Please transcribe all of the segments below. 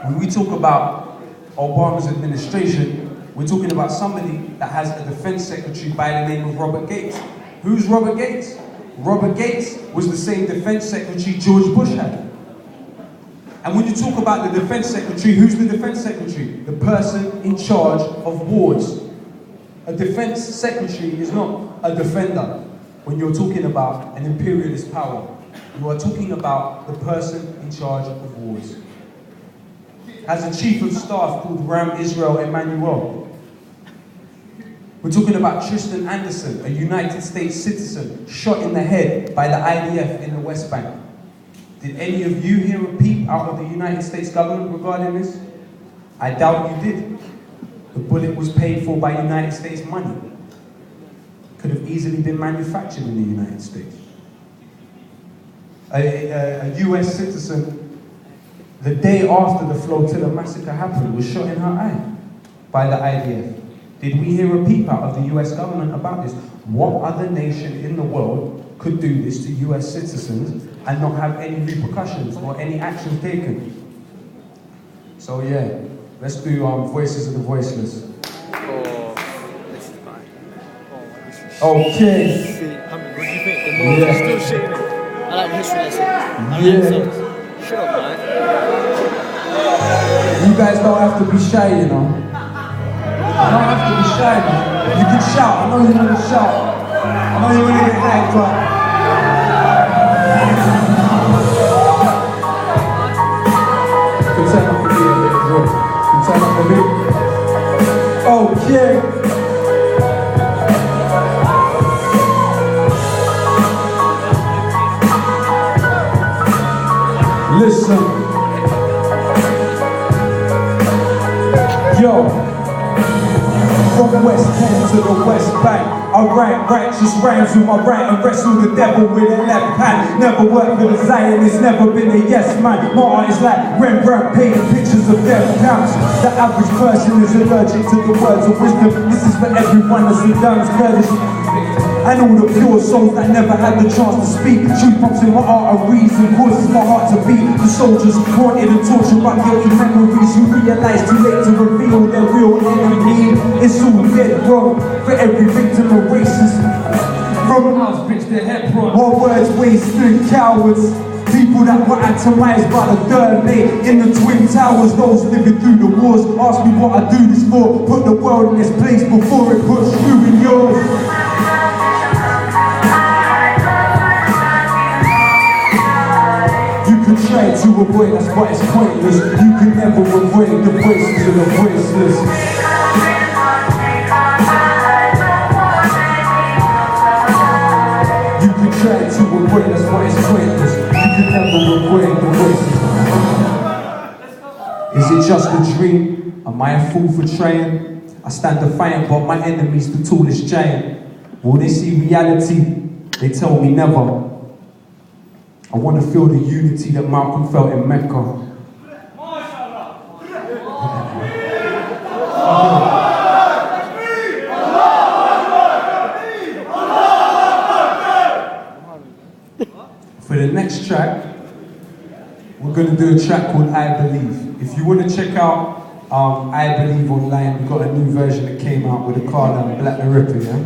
When we talk about Obama's administration, we're talking about somebody that has a defense secretary by the name of Robert Gates. Who's Robert Gates? Robert Gates was the same defense secretary George Bush had. And when you talk about the defense secretary, who's the defense secretary? The person in charge of wars. A defense secretary is not a defender. When you're talking about an imperialist power, you are talking about the person in charge of wars. Has a chief of staff called Ram Israel Emmanuel. We're talking about Tristan Anderson, a United States citizen, shot in the head by the IDF in the West Bank. Did any of you hear a peep out of the United States government regarding this? I doubt you did. The bullet was paid for by United States money. Could have easily been manufactured in the United States. A US citizen, the day after the flotilla massacre happened, was shot in her eye by the IDF. Did we hear a peep out of the US government about this? What other nation in the world could do this to US citizens and not have any repercussions or any action taken? So yeah, let's do Voices of the Voiceless. Okay. What do you think? The more still shitting it. I like history lessons. I like songs. Shut up, man. You guys don't have to be shy, you know. You don't have to be shy, man. You can shout. I know you're gonna shout. I know you're gonna get hyped up. You can turn up the beat a bit as well. You can turn up the beat. Okay. Listen, yo, from West End to the West Bank, I write righteous rhymes with my right and wrestle the devil with a left hand. Never worked for the Zionists, never been a yes man. My art is like Rembrandt painting pictures of death camps. The average person is allergic to the words of wisdom. This is for everyone that's in Dan's courtesy. And all the pure souls that never had the chance to speak. Truth pumps in my arteries and causes my heart to beat. The soldiers haunted and tortured by guilty memories who realize too late to reveal their real enemy. It's all dead wrong for every victim of racism. From Auschwitz to Hebron, more words wasted, cowards. People that were atomized by the third mate in the Twin Towers. Those living through the wars ask me what I do this for. Put the world in its place before it puts you in yours. Try to avoid, that's why it's pointless. You can never avoid the voices of the voiceless. You can try to avoid, that's why it's pointless. You can never avoid the voices. Is it just a dream? Am I a fool for trying? I stand defiant, but my enemy's the tallest giant. Will they see reality? They tell me never. I want to feel the unity that Malcolm felt in Mecca. For the next track, we're going to do a track called I Believe. If you want to check out I Believe online, we've got a new version that came out with a card on Black the Ripper, yeah?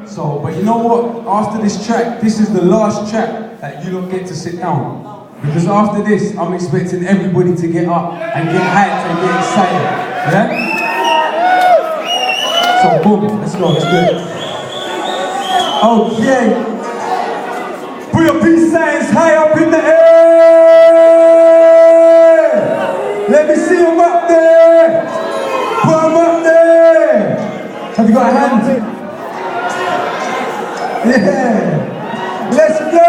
So, but you know what? After this track, this is the last track that you don't get to sit down. Because after this, I'm expecting everybody to get up and get hyped and get excited. Yeah? So boom, let's go, let's do it. Okay. Put your peace signs high up in the air. Let me see them up there. Put them up there. Have you got a hand? Yeah, let's go!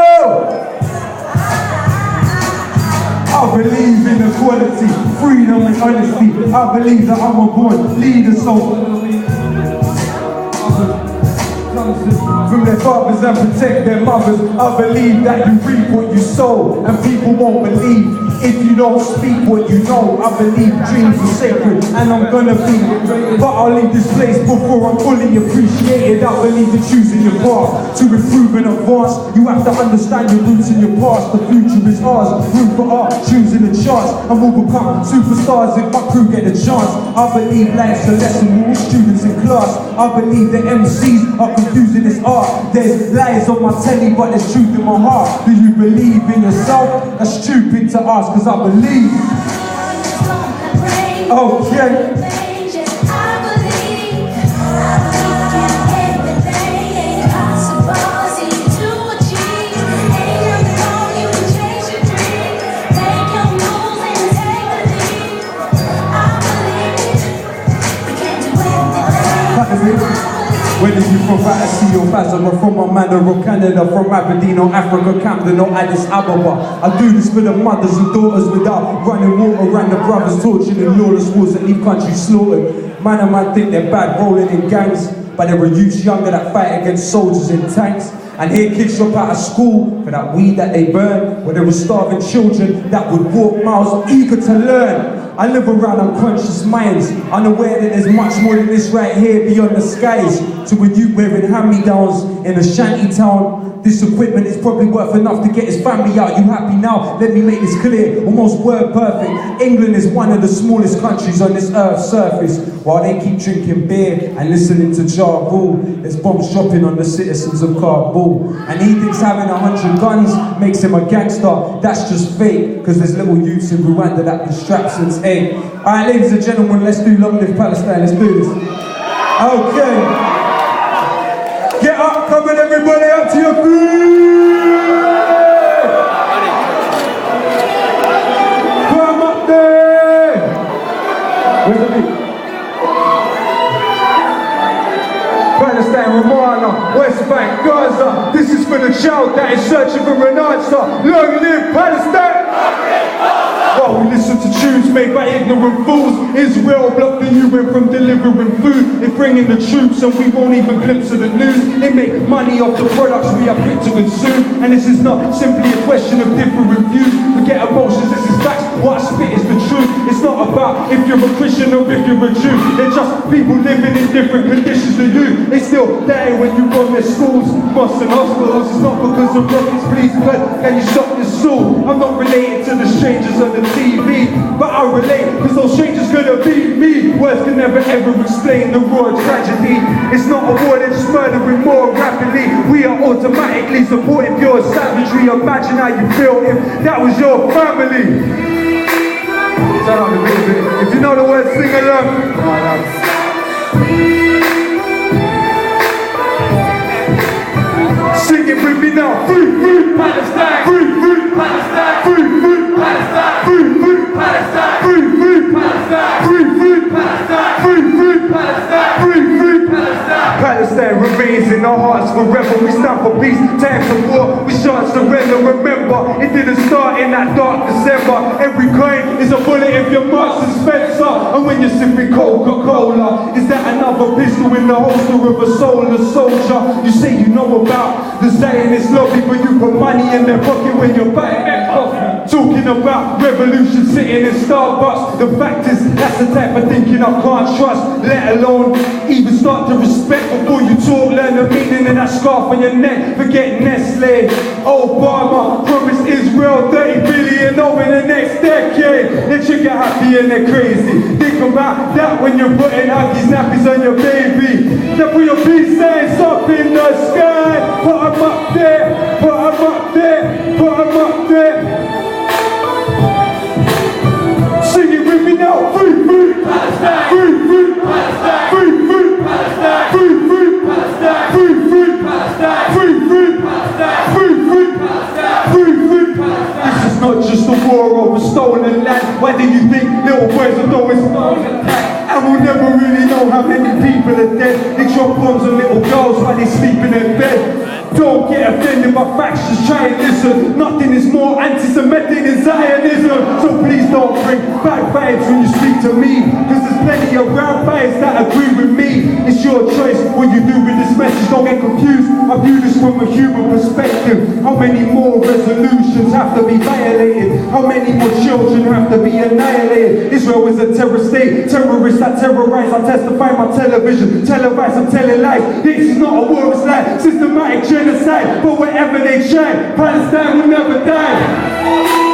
I believe in equality, freedom and honesty. I believe that I'm a born leader, so through their fathers and protect their mothers. I believe that you reap what you sow, and people won't believe If you don't speak what you know, I believe dreams are sacred and I'm gonna be. But I'll leave this place before I'm fully appreciated. I believe in choosing your path to improve and advance. You have to understand your roots and your past. The future is ours, room for art, choosing a chance. And we'll become superstars if my crew get a chance. I believe life's a lesson for all students in class. I believe the MCs are confusing this art. There's lies on my telly, but there's truth in my heart. Do you believe in yourself? That's stupid to ask, cause I believe. Okay. Whether you from Battersea or Basel, or from Amanda or Canada, from Aberdeen or Africa, Camden or Addis Ababa, I do this for the mothers and daughters without running water around the brothers tortured in lawless wars that leave countries slaughtered. Man think they're bad rolling in gangs, but there are youths younger that fight against soldiers in tanks. And here kids drop out of school for that weed that they burn, where there were starving children that would walk miles eager to learn. I live around unconscious minds, unaware that there's much more than this right here beyond the skies. To a youth wearing hand-me-downs in a shanty town, this equipment is probably worth enough to get his family out. You happy now? Let me make this clear, almost word perfect. England is one of the smallest countries on this earth's surface. While they keep drinking beer and listening to Ja Rule, there's bombs dropping on the citizens of Kabul. And he thinks having 100 guns makes him a gangster. That's just fake, because there's little youths in Rwanda that can strap since 8. Alright, ladies and gentlemen, let's do Long Live Palestine. Let's do this. Okay. Get up, come on everybody, up to your feet! Come up there! Where's the beat? Palestine, Ramallah, West Bank, Gaza. This is for the child that is searching for an answer. Long live Palestine! While we listen to tunes made by ignorant fools, Israel blocked the UN from delivering food. They bring in the troops and we won't even glimpse of the news. They make money off the products we are quick to consume. And this is not simply a question of different views. Forget emotions, this is facts. What I spit is the truth. It's not about if you're a Christian or if you're a Jew. They're just people living in different conditions than you. They still die when you bomb their schools, mosques and hospitals. It's not because of rockets, please, but can you stop this soul? I'm not related to the strangers on the TV, but I relate, because those strangers gonna beat me. Words can never ever explain the raw tragedy. It's not a war, they're just murdering more rapidly. We are automatically supporting pure savagery. Imagine how you feel if that was your family. Turn on the beat. If you know the words, sing along. Sing it with me now. Free, free Palestine. Free, free Palestine. Free, free Palestine. Free, free Palestine. Free, free Palestine. Free, free Palestine. Free, free Palestine. Free, free Palestine. Palestine remains in our hearts forever. We stand for peace, times of war. We shan't surrender. Remember, it didn't start in that dark December. Every coin is a bullet if you're Marks and Spencer. And when you're sipping Coca-Cola, is that another pistol in the holster of a soulless soldier? You say you know about the Zionist lobby, but you put money in their pocket when you're buying that coffee. Talking about revolution sitting in Starbucks. The fact is, that's the type of thinking I can't trust, let alone even start to respect. Before you talk, learn the meaning of that scarf on your neck. Forget Nestle. Obama promised Israel 30 billion over the next decade. They're trigger happy and they're crazy. Think about that when you're putting huggies, nappies on your baby. Then put your peace signs up in the sky. Put them up there, put them up there, put them up there. Sing it with me now. Free, free Palestine. Free, free Palestine. Free, free Palestine. Free, free Palestine. Free, free Palestine. Free, free Palestine. Free, free Palestine. Free, free Palestine. This is not just a war over stolen land. Why do you think little boys are throwing stones at that? And we'll never really know how many people are dead. They drop bombs on little girls while they sleep in their bed. Don't get offended by facts, just try and listen. Nothing is more anti-Semitic than Zionism. So please don't bring bad vibes when you speak to me, because there's plenty of round vibes that agree with me. It's your choice what you do with this message, don't get confused. I view this from a human perspective. How many more resolutions have to be violated? How many more children have to be annihilated? Israel is a terror state, terrorists that terrorize. I testify my television, televise, I'm telling lies. This is not a war, it's like systematic genocide. But wherever they shine, Palestine will never die.